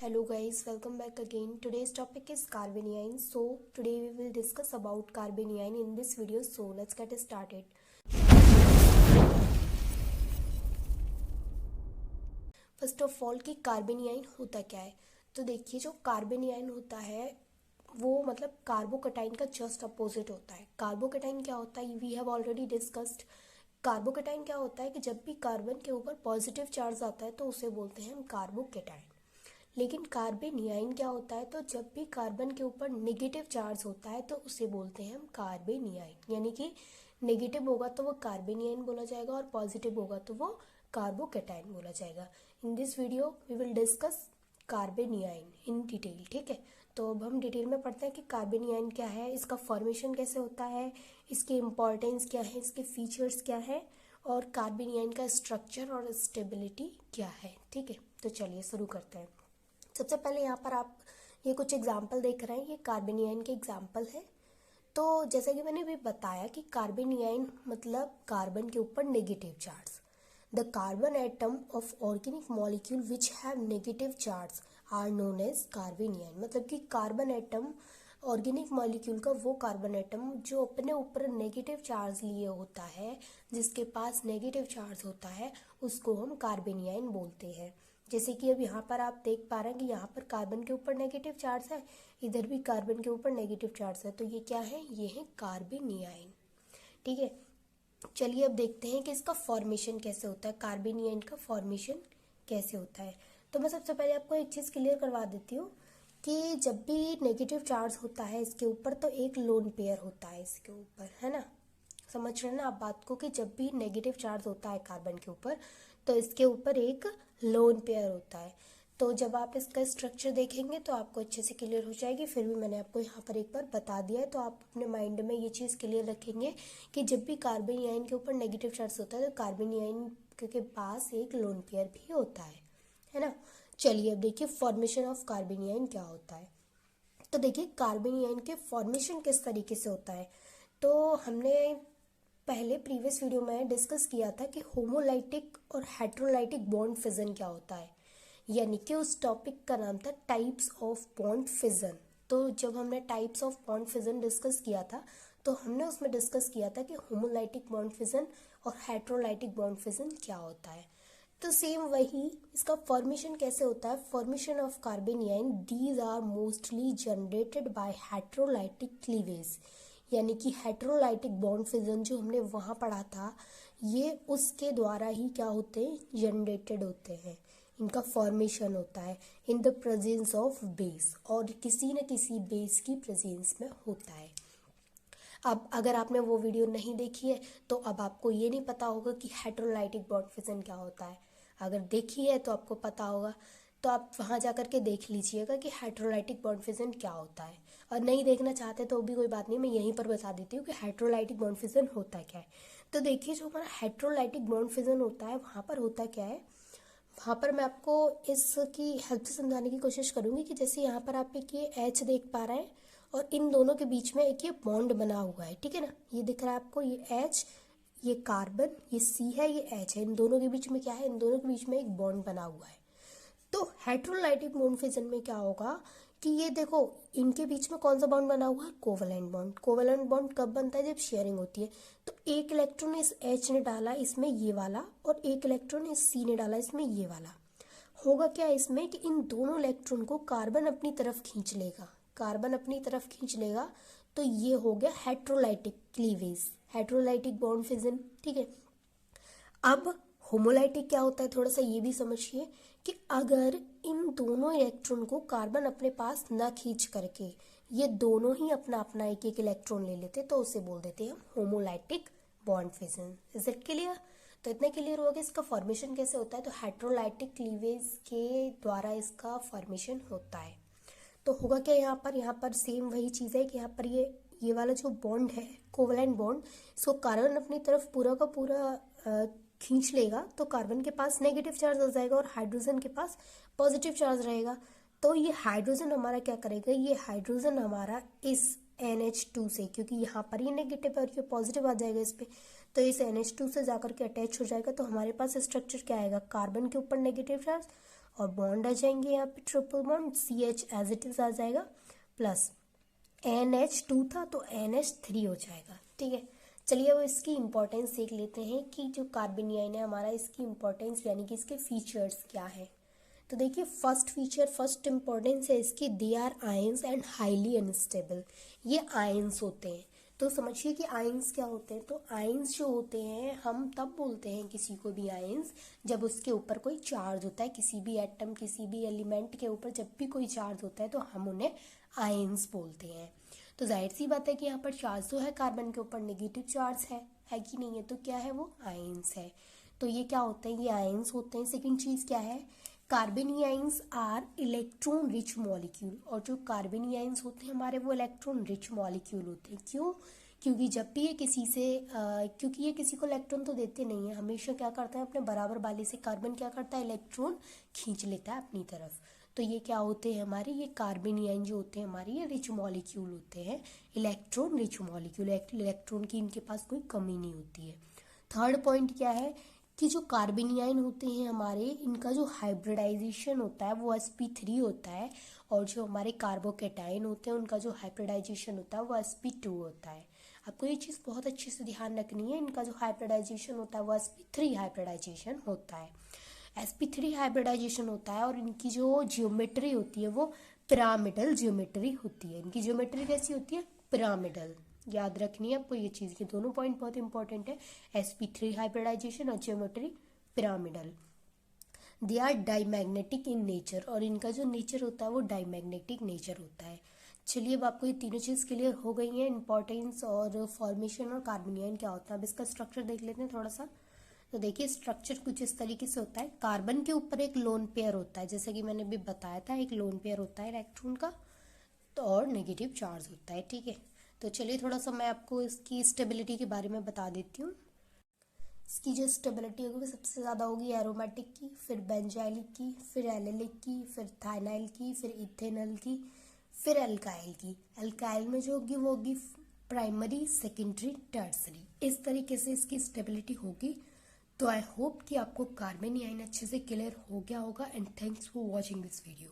Hello guys, welcome back again. Today's topic is carbanion. So today we will discuss about carbanion in this video. So let's get started. First of all कि कार्बेनियन होता क्या है। तो देखिए, जो कार्बेनियन होता है वो मतलब कार्बोकटाइन का जस्ट अपोजिट होता है। कार्बोकटाइन क्या होता है, we have already discussed. Carbocation क्या होता है कि जब भी कार्बन के ऊपर पॉजिटिव चार्ज आता है तो उसे बोलते हैं हम कार्बोकटाइन। लेकिन कार्बेनियन क्या होता है, तो जब भी कार्बन के ऊपर नेगेटिव चार्ज होता है तो उसे बोलते हैं हम कार्बेनियन। यानी कि नेगेटिव होगा तो वो कार्बेनियन बोला जाएगा और पॉजिटिव होगा तो वो कार्बोकटाइन बोला जाएगा। In this video we will discuss carbanion in detail. ठीक है, तो अब हम डिटेल में पढ़ते हैं कि कार्बेनियन क्या है, इसका फॉर्मेशन कैसे होता है, इसकी इम्पोर्टेंस क्या है, इसके फीचर्स क्या है और कार्बेनियन का स्ट्रक्चर और स्टेबिलिटी क्या है। ठीक है, तो चलिए शुरू करते हैं। सबसे पहले यहाँ पर आप ये कुछ एग्जाम्पल देख रहे हैं, ये कार्बेनियन के एग्जाम्पल है। तो जैसे कि मैंने भी बताया कि कार्बेनियन मतलब कार्बन के ऊपर negative charge. The carbon atom of organic molecule which have negative charge are known as carbanion. मतलब कि कार्बन एटम ऑर्गेनिक मॉलिक्यूल का वो कार्बन एटम जो अपने ऊपर नेगेटिव चार्ज लिए होता है, जिसके पास नेगेटिव चार्ज होता है, उसको हम कार्बेनियन बोलते हैं। जैसे कि अब यहाँ पर आप देख पा रहे हैं कि यहाँ पर कार्बन के ऊपर नेगेटिव चार्ज है, इधर भी कार्बन के ऊपर नेगेटिव चार्ज है, तो ये क्या है, ये है कार्बेनियन। ठीक है, चलिए अब देखते हैं कि इसका फॉर्मेशन कैसे होता है, कार्बेनियन का फॉर्मेशन कैसे होता है। तो मैं सबसे पहले आपको एक चीज़ क्लियर करवा देती हूँ कि जब भी नेगेटिव चार्ज होता है इसके ऊपर तो एक लोन पेयर होता है इसके ऊपर, है ना। समझ रहे हैं ना आप बात को कि जब भी नेगेटिव चार्ज होता है कार्बन के ऊपर तो इसके ऊपर एक लोन पेयर होता है। तो जब आप इसका स्ट्रक्चर देखेंगे तो आपको अच्छे से क्लियर हो जाएगी। फिर भी मैंने आपको यहाँ पर एक बार बता दिया है, तो आप अपने माइंड में ये चीज़ क्लियर रखेंगे कि जब भी कार्बेनियन के ऊपर नेगेटिव चार्ज होता है तो कार्बेनियन के पास एक लोन पेयर भी होता है ना। चलिए अब देखिए फॉर्मेशन ऑफ कार्बेनियन क्या होता है। तो देखिए कार्बेनियन के फॉर्मेशन किस तरीके से होता है। तो हमने पहले प्रीवियस वीडियो में डिस्कस किया था कि होमोलाइटिक और हेट्रोलाइटिक बॉन्ड फिजन क्या होता है, यानी कि उस टॉपिक का नाम था टाइप्स ऑफ बॉन्ड फिजन। तो जब हमने types of bond fission discuss किया था तो हमने उसमें डिस्कस किया था कि होमोलाइटिक बॉन्ड फिजन और हेट्रोलाइटिक बॉन्ड फिजन क्या होता है। तो सेम वही इसका फॉर्मेशन कैसे होता है। Formation of carbanion, these are mostly generated by heterolytic cleavage. यानी कि हेट्रोलाइटिक बॉन्ड फिजन जो हमने वहाँ पढ़ा था, ये उसके द्वारा ही क्या होते हैं, जनरेटेड होते हैं। इनका फॉर्मेशन होता है in the presence of base, और किसी न किसी बेस की प्रेजेंस में होता है। अब अगर आपने वो वीडियो नहीं देखी है तो अब आपको ये नहीं पता होगा कि हेट्रोलाइटिक बॉन्ड फिजन क्या होता है। अगर देखी है तो आपको पता होगा, तो आप वहाँ जा कर के देख लीजिएगा कि हेट्रोलाइटिक बॉन्ड फिजन क्या होता है। और नहीं देखना चाहते तो भी कोई बात नहीं, मैं यहीं पर बता देती हूँ कि हेट्रोलाइटिक बॉन्ड फिजन होता क्या है। तो देखिए, जो हमारा हेट्रोलाइटिक बॉन्ड फिजन होता है वहाँ पर होता क्या है, वहाँ पर मैं आपको इसकी हेल्प से समझाने की कोशिश करूँगी कि जैसे यहाँ पर आप एक ये एच देख पा रहे हैं और इन दोनों के बीच में एक ये बॉन्ड बना हुआ है। ठीक है ना, ये दिख रहा है आपको, ये एच, ये कार्बन, ये सी है, ये एच है। इन दोनों के बीच में क्या है, इन दोनों के बीच में एक बॉन्ड बना हुआ है। तो हेट्रोलाइटिक बॉन्ड फिजन में क्या होगा कि ये देखो, इनके बीच में कौन सा बॉन्ड बना हुआ है, कोवेलेंट बॉन्ड। कोवेलेंट बॉन्ड कब बनता है, जब शेयरिंग होती है। तो एक इलेक्ट्रॉन इस एच ने डाला इसमें ये वाला, और एक इलेक्ट्रॉन इस सी ने डाला इसमें ये वाला। होगा क्या इसमें कि इन दोनों इलेक्ट्रॉन को कार्बन अपनी तरफ खींच लेगा, कार्बन अपनी तरफ खींच लेगा। तो ये हो गया heterolytic cleavage, heterolytic bond fission. ठीक है, अब होमोलाइटिक क्या होता है, थोड़ा सा ये भी समझिए कि अगर इन दोनों इलेक्ट्रॉन को कार्बन अपने पास ना खींच करके ये दोनों ही अपना अपना एक एक इलेक्ट्रॉन ले लेते तो उसे बोल देते हैं हम homolytic bond fission. Is it clear. तो इतना क्लियर हुआ कि इसका फॉर्मेशन कैसे होता है। तो हेट्रोलाइटिक क्लीवेज के द्वारा इसका फॉर्मेशन होता है। तो होगा क्या, यहाँ पर सेम वही चीज़ है कि यहाँ पर ये वाला जो बॉन्ड है कोवेलेंट बॉन्ड, इसको कार्बन अपनी तरफ पूरा का पूरा खींच लेगा तो कार्बन के पास नेगेटिव चार्ज आ जाएगा और हाइड्रोजन के पास पॉजिटिव चार्ज रहेगा। तो ये हाइड्रोजन हमारा क्या करेगा, ये हाइड्रोजन हमारा इस NH2 से, क्योंकि यहाँ पर ये नेगेटिव और ये पॉजिटिव आ जाएगा इस पर, तो इस NH2 से जाकर के अटैच हो जाएगा। तो हमारे पास स्ट्रक्चर क्या आएगा, कार्बन के ऊपर नेगेटिव चार्ज और बॉन्ड आ जाएंगे यहाँ पे triple bond, CH as it is आ जाएगा, प्लस NH2 था तो NH3 हो जाएगा। ठीक है, चलिए अब इसकी इंपॉर्टेंस देख लेते हैं कि जो कार्बेनियन है हमारा, इसकी इंपॉर्टेंस यानी कि इसके फीचर्स क्या है। तो देखिए फर्स्ट फीचर, फर्स्ट इंपॉर्टेंस है इसकी, they are ions and highly unstable. ये आयंस होते हैं, तो समझिए कि आयंस क्या होते हैं। तो आयंस जो होते हैं, हम तब बोलते हैं किसी को भी आयंस जब उसके ऊपर कोई चार्ज होता है, किसी भी एटम किसी भी एलिमेंट के ऊपर जब भी कोई चार्ज होता है तो हम उन्हें आयंस बोलते हैं। तो जाहिर सी बात है कि यहाँ पर चार्ज तो है, कार्बन के ऊपर नेगेटिव चार्ज है कि नहीं है, तो क्या है वो आयंस है। तो ये क्या होते हैं, ये आयंस होते हैं। सेकंड चीज़ क्या है, कार्बेनियंस आर इलेक्ट्रॉन रिच मॉलिक्यूल, और जो कार्बेनियंस होते हैं हमारे वो इलेक्ट्रॉन रिच मॉलिक्यूल होते हैं। क्यों, क्योंकि जब भी ये किसी से क्योंकि ये किसी को इलेक्ट्रॉन तो देते नहीं है, हमेशा क्या करता है अपने बराबर वाले से कार्बन क्या करता है, इलेक्ट्रॉन खींच लेता है अपनी तरफ। तो ये क्या होते हैं हमारे, ये कार्बेनियन जो होते हैं हमारे, ये रिच मॉलिक्यूल होते हैं, इलेक्ट्रॉन रिच मॉलिक्यूल, इलेक्ट्रॉन की इनके पास कोई कमी नहीं होती है। थर्ड पॉइंट क्या है कि जो कार्बेनियन होते हैं हमारे, इनका जो हाइब्रिडाइजेशन होता है वो sp3 होता है, और जो हमारे कार्बोकेटाइन होते हैं उनका जो हाइब्रिडाइजेशन होता है वो sp2 होता है। आपको ये चीज़ बहुत अच्छे से ध्यान रखनी है, इनका जो हाइब्रिडाइजेशन होता है वो sp3 हाइब्रिडाइजेशन होता है, sp3 हाइब्रिडाइजेशन होता है। और इनकी जो जियोमेट्री होती है वो पिरामिडल जियोमेट्री होती है। इनकी जियोमेट्री कैसी होती है, पिरामिडल। याद रखनी है आपको ये चीज़, ये दोनों पॉइंट बहुत इंपॉर्टेंट है, sp3 हाइब्रिडाइजेशन और geometry pyramidal. They are diamagnetic in nature, और इनका जो नेचर होता है वो डाईमैग्नेटिक नेचर होता है। चलिए अब आपको ये तीनों चीज़ क्लियर हो गई हैं, इंपॉर्टेंस और फॉर्मेशन और कार्बोनियन क्या होता है। अब इसका स्ट्रक्चर देख लेते हैं थोड़ा सा। तो देखिए स्ट्रक्चर कुछ इस तरीके से होता है, कार्बन के ऊपर एक लोन पेयर होता है, जैसे कि मैंने अभी बताया था, एक लोन पेयर होता है इलेक्ट्रॉन का, तो और नेगेटिव चार्ज होता है। ठीक है, तो चलिए थोड़ा सा मैं आपको इसकी स्टेबिलिटी के बारे में बता देती हूँ। इसकी जो स्टेबिलिटी होगी वो सबसे ज़्यादा होगी एरोमेटिक की, फिर बेंजाइलिक की, फिर एलिलिक की, फिर थाइनाइल की, फिर इथेनॉल की, फिर अल्काइल की। अल्काइल में जो होगी वो होगी प्राइमरी, सेकेंडरी, टर्सरी, इस तरीके से इसकी स्टेबिलिटी होगी। तो आई होप कि आपको कार्बेनियन अच्छे से क्लियर हो गया होगा, and thanks for watching this video.